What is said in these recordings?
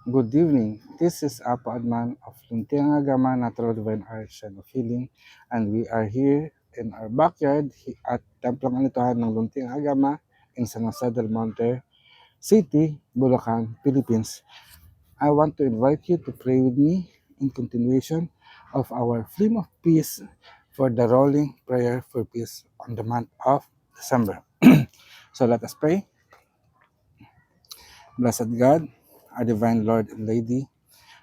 Good evening. This is Apo Adman of Luntiang Agama Natural Divine Arts and of Healing, and we are here in our backyard at Templong Anituhan ng Luntiang Agama in San Jose del Monte City, Bulacan, Philippines. I want to invite you to pray with me in continuation of our Flame of Peace for the rolling prayer for peace on the month of December. So let us pray. Blessed God, our divine Lord and Lady,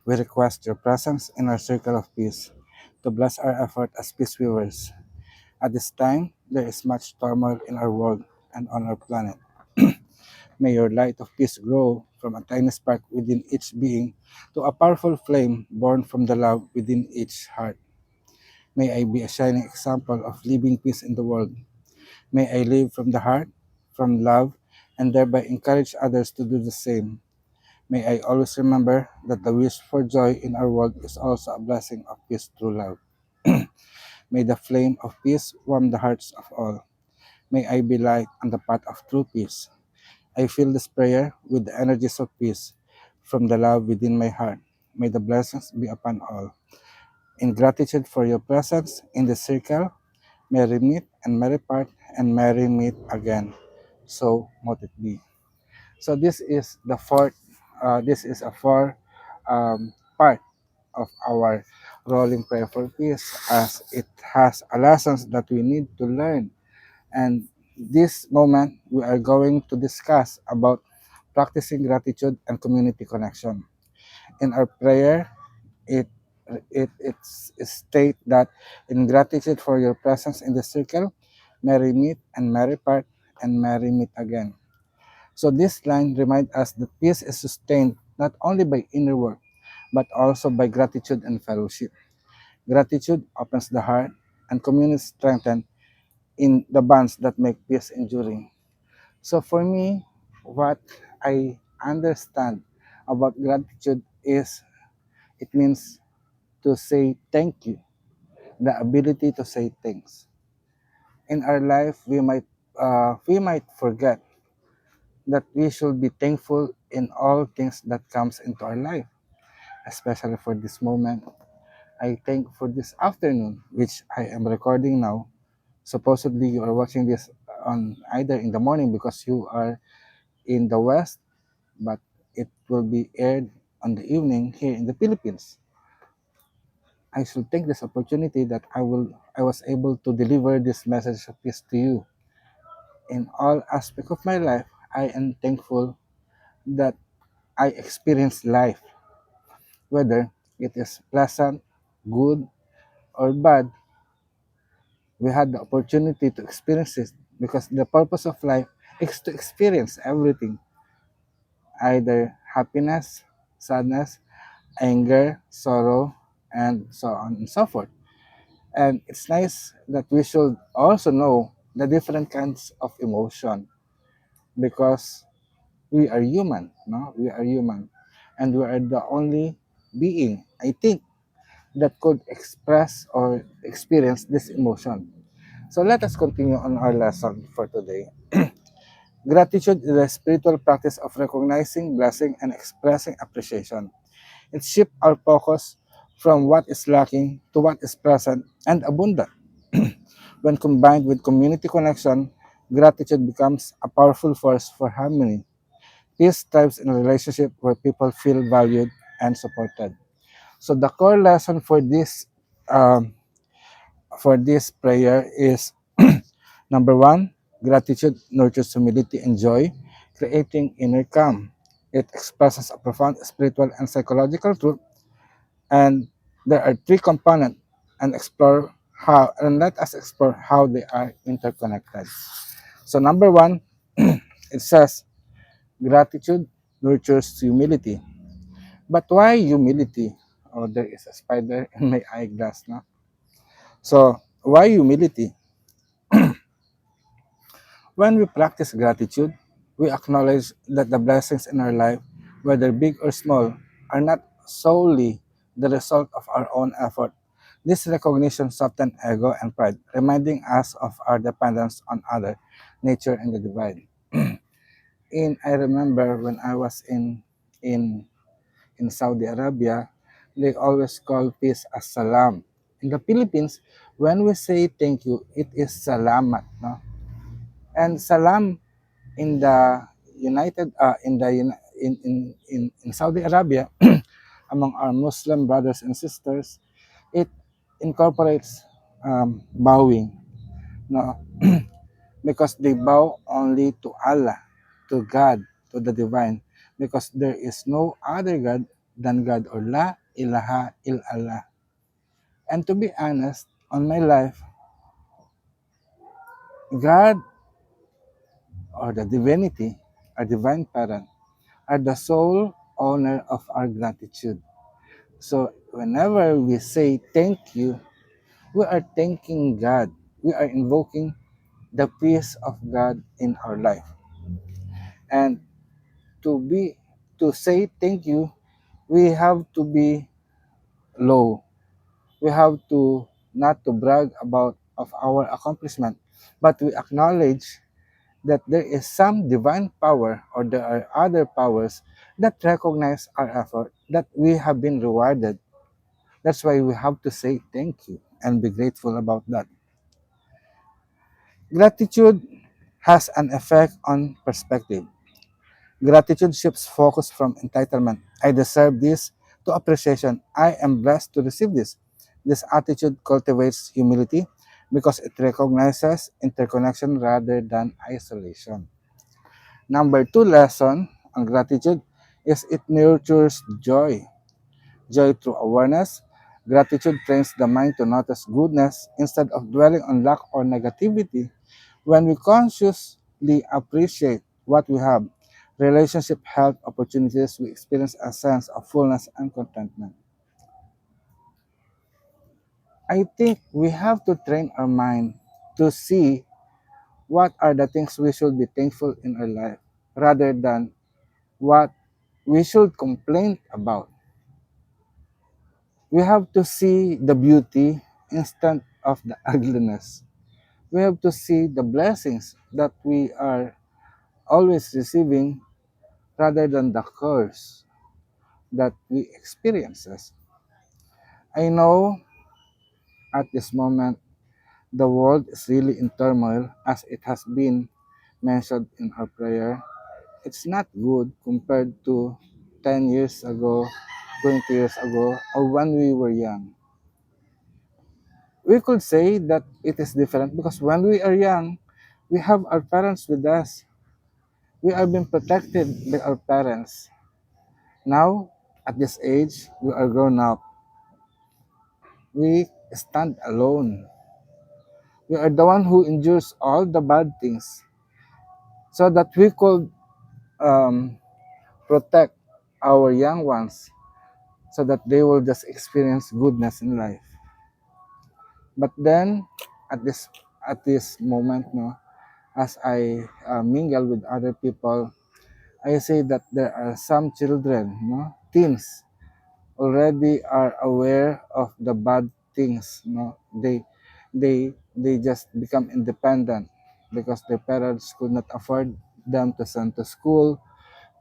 we request your presence in our circle of peace to bless our effort as peace weavers. At this time, there is much turmoil in our world and on our planet. May your light of peace grow from a tiny spark within each being to a powerful flame born from the love within each heart. May I be a shining example of living peace in the world. May I live from the heart, from love, and thereby encourage others to do the same. May I always remember that the wish for joy in our world is also a blessing of peace through love. May the flame of peace warm the hearts of all. May I be light on the path of true peace. I fill this prayer with the energies of peace from the love within my heart. May the blessings be upon all. In gratitude for your presence in the circle, merry meet and merry part and merry meet again. So mote it be. So this is the fourth. This is a four part of our rolling prayer for peace, as it has a lessons that we need to learn. And this moment we are going to discuss about practicing gratitude and community connection. In our prayer, it it state that in gratitude for your presence in the circle, merry meet and merry part and merry meet again. So this line reminds us that peace is sustained not only by inner work, but also by gratitude and fellowship. Gratitude opens the heart, and community strengthen in the bonds that make peace enduring. So for me, what I understand about gratitude is it means to say thank you, the ability to say things. In our life, we might forget that we should be thankful in all things that comes into our life, especially for this moment. I thank for this afternoon, which I am recording now. Supposedly, you are watching this on either in the morning because you are in the West, but it will be aired on the evening here in the Philippines. I should take this opportunity that I was able to deliver this message of peace to you. In all aspects of my life, I am thankful that I experience life, whether it is pleasant, good, or bad. We had the opportunity to experience it because the purpose of life is to experience everything, either happiness, sadness, anger, sorrow, and so on and so forth. And it's nice that we should also know the different kinds of emotion because we are human, no? We are human. And we are the only being, I think, that could express or experience this emotion. So let us continue on our lesson for today. Gratitude is a spiritual practice of recognizing, blessing, and expressing appreciation. It shifts our focus from what is lacking to what is present and abundant. When combined with community connection, gratitude becomes a powerful force for harmony. Peace thrives in a relationship where people feel valued and supported. So the core lesson um, for this prayer is number one, gratitude nurtures humility and joy, creating inner calm. It expresses a profound spiritual and psychological truth, and there are three components, and let us explore how they are interconnected. So number one, it says gratitude nurtures humility. But why humility? Oh, there is a spider in my eyeglass now. So why humility? When we practice gratitude, we acknowledge that the blessings in our life, whether big or small, are not solely the result of our own effort. This recognition softens ego and pride, reminding us of our dependence on other, nature, and the divine. I remember when I was in in Saudi Arabia, they always call peace as salam. In the Philippines, when we say thank you, it is salamat, no? And salam in the United in Saudi Arabia among our Muslim brothers and sisters, it incorporates bowing, no, because they bow only to Allah, to God, to the divine, because there is no other God than God, or la ilaha illallah. And to be honest, on my life, God or the divinity, our divine parent, are the sole owner of our gratitude. So whenever we say thank you, we are thanking God. We are invoking the peace of God in our life. And to be to say thank you, we have to be low. We have to not to brag about of our accomplishment, but we acknowledge that there is some divine power, or there are other powers that recognize our effort, that we have been rewarded. That's why we have to say thank you and be grateful about that. Gratitude has an effect on perspective. Gratitude shifts focus from entitlement, I deserve this, to appreciation, I am blessed to receive this. This attitude cultivates humility because it recognizes interconnection rather than isolation. Number two lesson on gratitude is it nurtures joy. Joy through awareness. Gratitude trains the mind to notice goodness instead of dwelling on lack or negativity. When we consciously appreciate what we have, relationship, health, opportunities, we experience a sense of fullness and contentment. I think we have to train our mind to see what are the things we should be thankful in our life rather than what we should complain about. We have to see the beauty instead of the ugliness. We have to see the blessings that we are always receiving rather than the curse that we experiences. I know at this moment the world is really in turmoil, as it has been mentioned in our prayer. It's not good compared to 10 years ago, 20 years ago, or when we were young. We could say that it is different because when we are young, we have our parents with us. We are being protected by our parents. Now, at this age, we are grown up. We stand alone. We are the one who endures all the bad things so that we could um, protect our young ones so that they will just experience goodness in life. But then, at this moment, no, as I mingle with other people, I say that there are some children, no, teens, already are aware of the bad things. No, they just become independent because their parents could not afford them to send to school,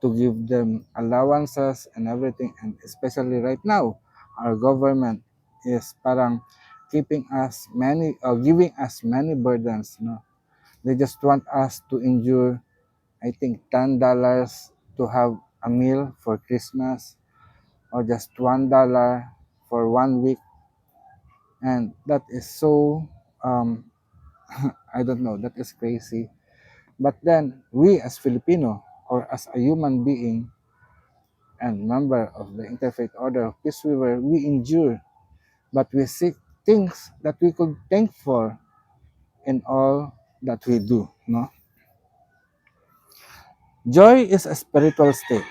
to give them allowances and everything. And especially right now, our government is parang keeping us many, giving us many burdens. No, they just want us to endure, I think, $10 to have a meal for Christmas, or just $1 for 1 week. And that is so, I don't know, that is crazy. But then we as Filipino, or as a human being and member of the Interfaith Order of Peace Weaver, we endure, but we seek things that we could thank for in all that we do. No, joy is a spiritual state.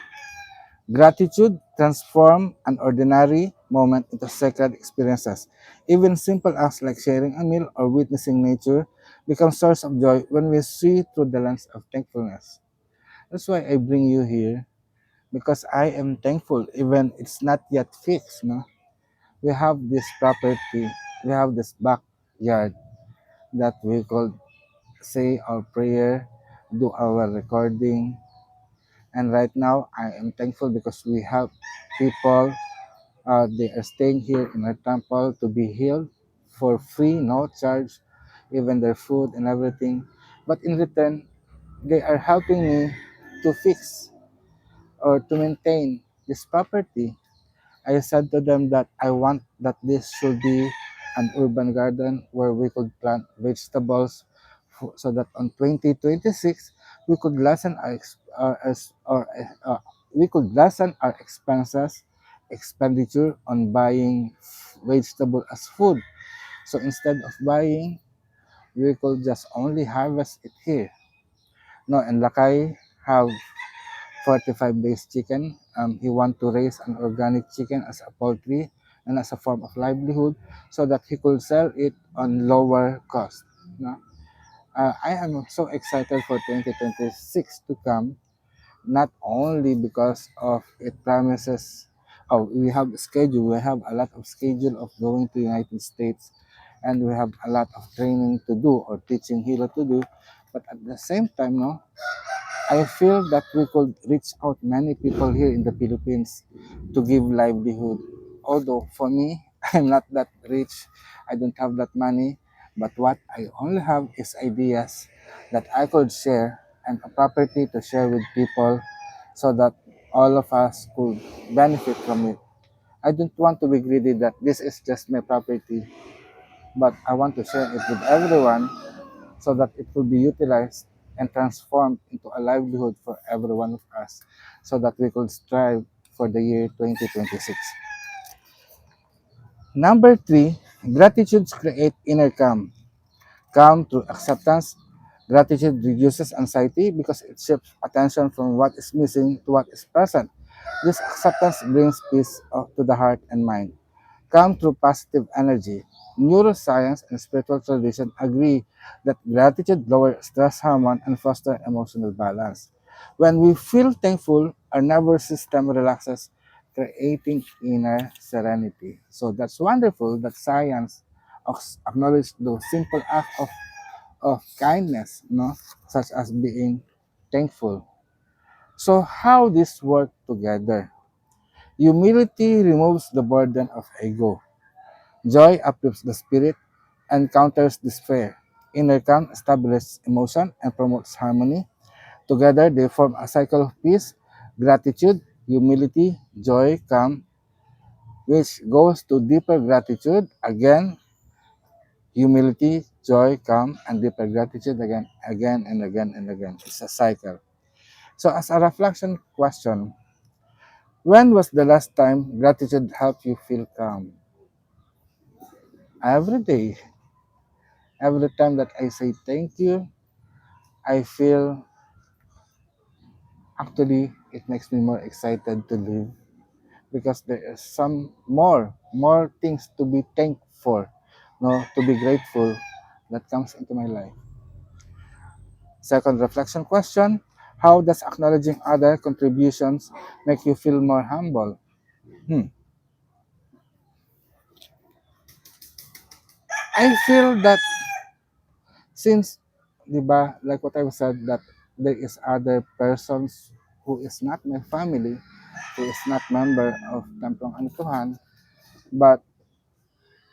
Gratitude transforms an ordinary moment into sacred experiences. Even simple acts like sharing a meal or witnessing nature become source of joy when we see through the lens of thankfulness. That's why I bring you here, because I am thankful even it's not yet fixed. No, we have this property, we have this backyard that we could say our prayer, do our recording, And right now, I am thankful because we have people, they are staying here in our temple to be healed for free, no charge, even their food and everything. But in return, they are helping me to fix or to maintain this property. I said to them that I want that this should be an urban garden where we could plant vegetables so that on 2026 we could lessen we could lessen our expenses expenditure on buying vegetable as food. So instead of buying, we could just only harvest it here. No, and Lakay have 45 days chicken. He want to raise an organic chicken as a poultry and as a form of livelihood so that he could sell it on lower cost. No? I am so excited for 2026 to come, not only because of it promises, oh, we have a schedule, we have a lot of schedule of going to United States, and we have a lot of training to do or teaching Hilo to do, but at the same time, no, I feel that we could reach out many people here in the Philippines to give livelihood. Although for me, I'm not that rich, I don't have that money, but what I only have is ideas that I could share and a property to share with people so that all of us could benefit from it. I don't want to be greedy that this is just my property, but I want to share it with everyone so that it will be utilized and transformed into a livelihood for every one of us so that we could strive for the year 2026. Number three, gratitude create inner calm. Calm through acceptance. Gratitude reduces anxiety because it shifts attention from what is missing to what is present. This acceptance brings peace to the heart and mind. Come through positive energy. Neuroscience and spiritual tradition agree that gratitude lowers stress hormone and fosters emotional balance. When we feel thankful, our nervous system relaxes, creating inner serenity. So that's wonderful that science acknowledges the simple act of kindness, no? Such as being thankful. So how this work together? Humility removes the burden of ego. Joy uplifts the spirit and counters despair. Inner calm stabilizes emotion and promotes harmony. Together, they form a cycle of peace, gratitude, humility, joy, calm, which goes to deeper gratitude, again, humility, joy, calm, and deeper gratitude again, again, and again, and again. It's a cycle. So, as a reflection question, when was the last time gratitude helped you feel calm? Every day. Every time that I say thank you, I feel actually it makes me more excited to live because there is some more things to be thankful for, no, to be grateful that comes into my life. Second reflection question: how does acknowledging other contributions make you feel more humble? Hmm. I feel that since, di ba, like what I said, that there is other persons who is not my family, who is not member of Templong Anituhan, but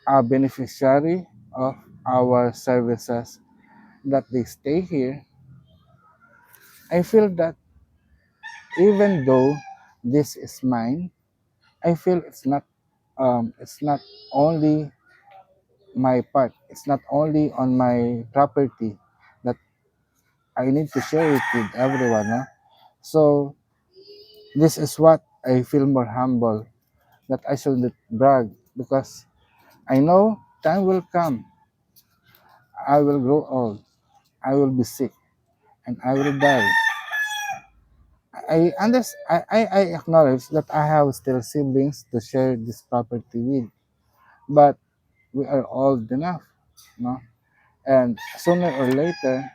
a beneficiary of our services, that they stay here. I feel that even though this is mine, I feel it's not only my part. It's not only on my property that I need to share it with everyone. No? So this is what I feel more humble that I should brag because I know time will come. I will grow old. I will be sick and I will die. I acknowledge that I have still siblings to share this property with, but we are old enough, no? And sooner or later,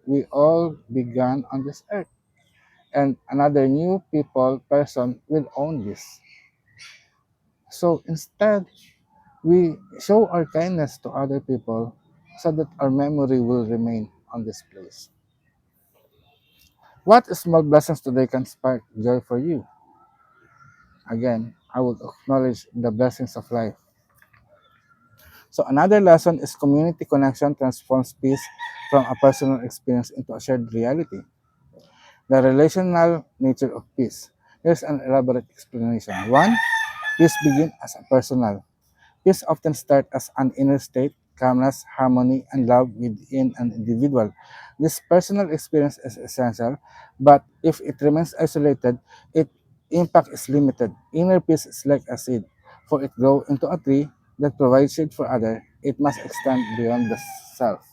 we all began on this earth, and another new person will own this. So instead, we show our kindness to other people so that our memory will remain on this place. What small blessings today can spark joy for you? Again, I would acknowledge the blessings of life. So another lesson is community connection transforms peace from a personal experience into a shared reality. The relational nature of peace. Here's an elaborate explanation. One, peace begins as a personal. Peace often starts as an inner state, calmness, harmony, and love within an individual. This personal experience is essential, but if it remains isolated, its impact is limited. Inner peace is like a seed. For it grow into a tree that provides shade for others, it must extend beyond the self.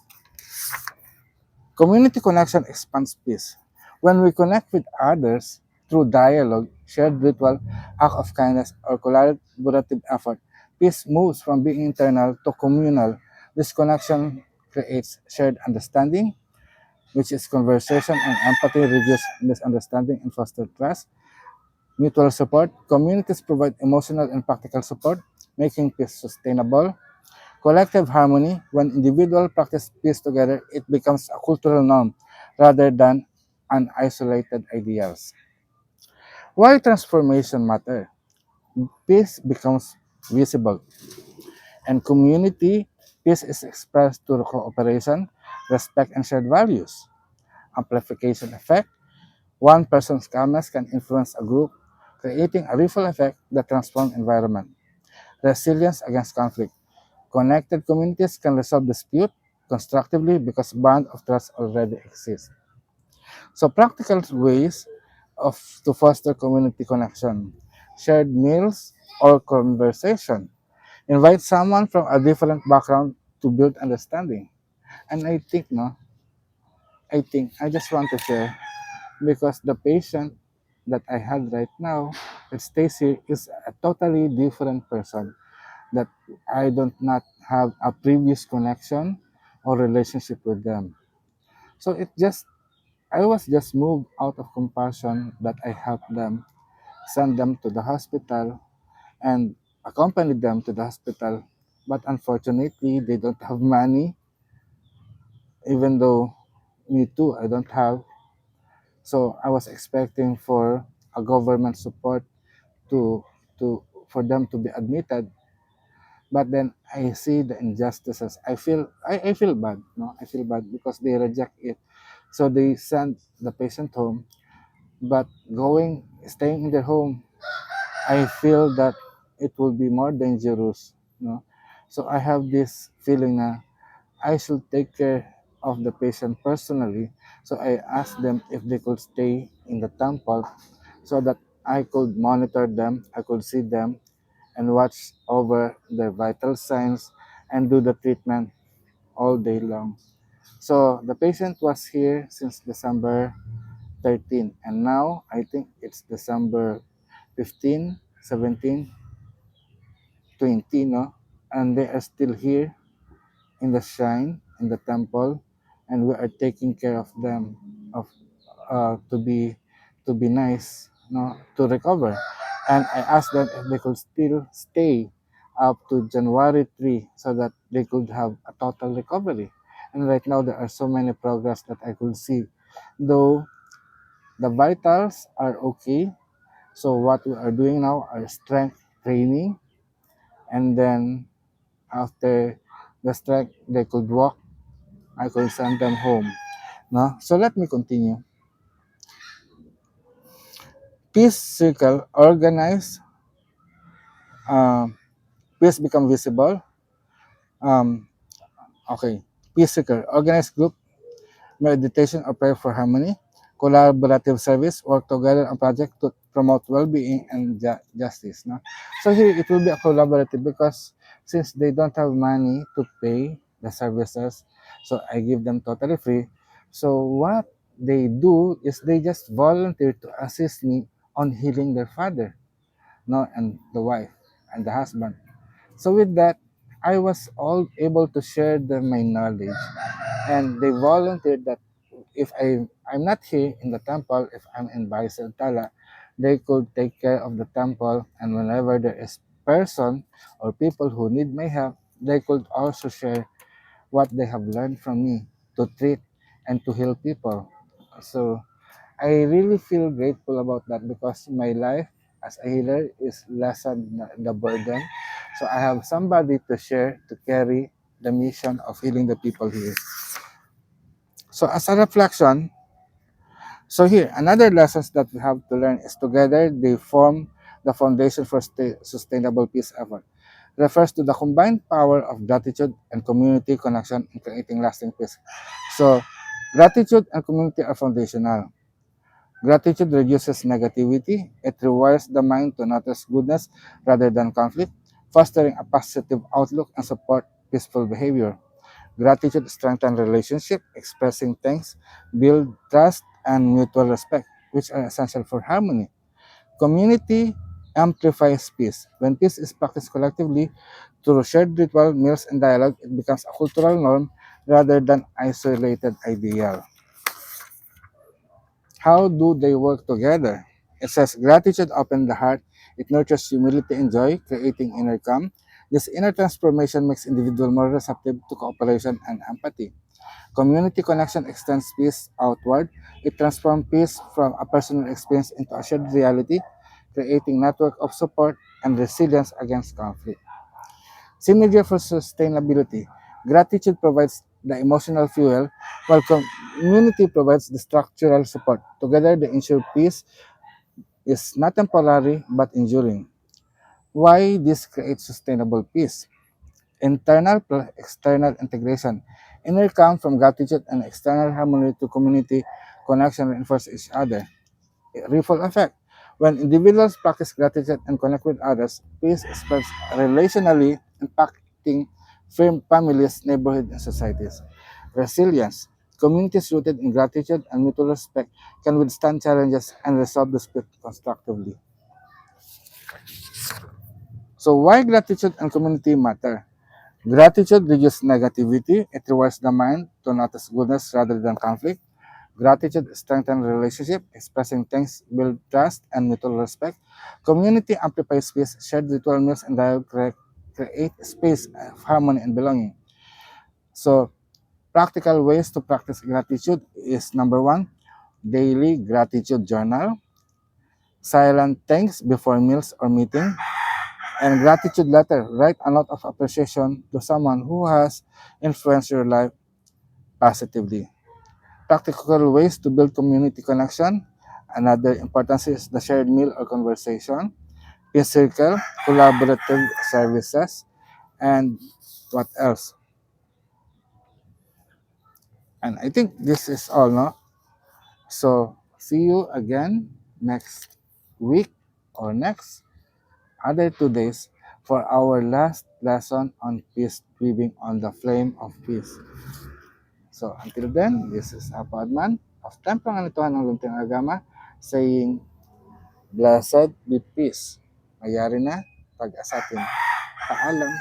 Community connection expands peace. When we connect with others through dialogue, shared ritual, act of kindness, or collaborative effort, peace moves from being internal to communal. This connection creates shared understanding, which is conversation and empathy, reduce misunderstanding, and foster trust. Mutual support. Communities provide emotional and practical support, making peace sustainable. Collective harmony, when individuals practice peace together, it becomes a cultural norm rather than an isolated ideals. Why transformation matter? Peace becomes visible, and community peace is expressed through cooperation, respect, and shared values. Amplification effect, one person's calmness can influence a group, creating a ripple effect that transforms environment. Resilience against conflict. Connected communities can resolve dispute constructively because bond of trust already exists. So practical ways of to foster community connection. Shared meals or conversation. Invite someone from a different background to build understanding. And I just want to share because the patient that I had right now that stays here is a totally different person that I don't not have a previous connection or relationship with them. So I was just moved out of compassion that I helped them, send them to the hospital and accompanied them to the hospital. But unfortunately, they don't have money, even though me too, I don't have. So I was expecting for a government support to to for them to be admitted. But then I see the injustices. I feel bad, no? I feel bad because they reject it. So they send the patient home, but staying in their home, I feel that it will be more dangerous, no? So I have this feeling na I should take care of the patient personally. So I asked them if they could stay in the temple so that I could monitor them, I could see them, and watch over their vital signs and do the treatment all day long. So the patient was here since December 13 and now I think it's December 15, 17, 20, no? And they are still here in the shrine, in the temple, and we are taking care of them of to be nice, no, to recover. And I asked them if they could still stay up to January 3 so that they could have a total recovery. And right now there are so many progress that I could see. Though the vitals are okay. So what we are doing now are strength training, and then after the strength they could walk, I could send them home. No? So let me continue. Peace circle organize, um, peace become visible. Um, okay, peace circle organize group meditation or prayer for harmony, collaborative service, work together on project to promote well-being and justice. No? So here it will be a collaborative because since they don't have money to pay the services, so I give them totally free. So what they do is they just volunteer to assist me on healing their father, no, and the wife and the husband. So with that, I was all able to share my knowledge, and they volunteered that if I'm not here in the temple, if I'm in Tala, they could take care of the temple, and whenever there is person or people who need my help, they could also share what they have learned from me to treat and to heal people. So I really feel grateful about that because my life as a healer is lessened the burden. So I have somebody to share, to carry the mission of healing the people here. So as a reflection, so here, another lessons that we have to learn is together they form the foundation for sustainable peace effort. Refers to the combined power of gratitude and community connection in creating lasting peace. So, gratitude and community are foundational. Gratitude reduces negativity. It rewires the mind to notice goodness rather than conflict, fostering a positive outlook and support peaceful behavior. Gratitude strengthens relationship, expressing thanks, build trust, and mutual respect, which are essential for harmony. Community amplifies peace. When peace is practiced collectively through shared ritual, meals, and dialogue, it becomes a cultural norm rather than isolated ideal. How do they work together? It says gratitude opens the heart, it nurtures humility and joy, creating inner calm. This inner transformation makes individual more receptive to cooperation and empathy. Community connection extends peace outward. It transforms peace from a personal experience into a shared reality, creating network of support and resilience against conflict. Synergy for sustainability. Gratitude provides the emotional fuel, while community provides the structural support. Together, they ensure peace is not temporary but enduring. Why this creates sustainable peace? Internal plus external integration. Inner calm from gratitude and external harmony to community connection reinforce each other. Ripple effect. When individuals practice gratitude and connect with others, peace spreads relationally, impacting families, neighborhoods, and societies. Resilience. Communities rooted in gratitude and mutual respect can withstand challenges and resolve disputes constructively. So, why gratitude and community matter? Gratitude reduces negativity. It rewards the mind to notice goodness rather than conflict. Gratitude strengthens relationship, expressing thanks, build trust, and mutual respect. Community amplifies peace, shared ritual meals, and dialogue create space of harmony and belonging. So, practical ways to practice gratitude is number one, daily gratitude journal, silent thanks before meals or meeting, and gratitude letter. Write a note of appreciation to someone who has influenced your life positively. Practical ways to build community connection. Another importance is the shared meal or conversation, peace circle, collaborative services, and what else? And I think this is all, no? So see you again next week or next other 2 days for our last lesson on peace, breathing on the flame of peace. So until then, this is Apo Adman of Templo ng Lituhan ng Lunting Agama saying, Blessed be peace. Mayari na, pag-asatin. Paalam.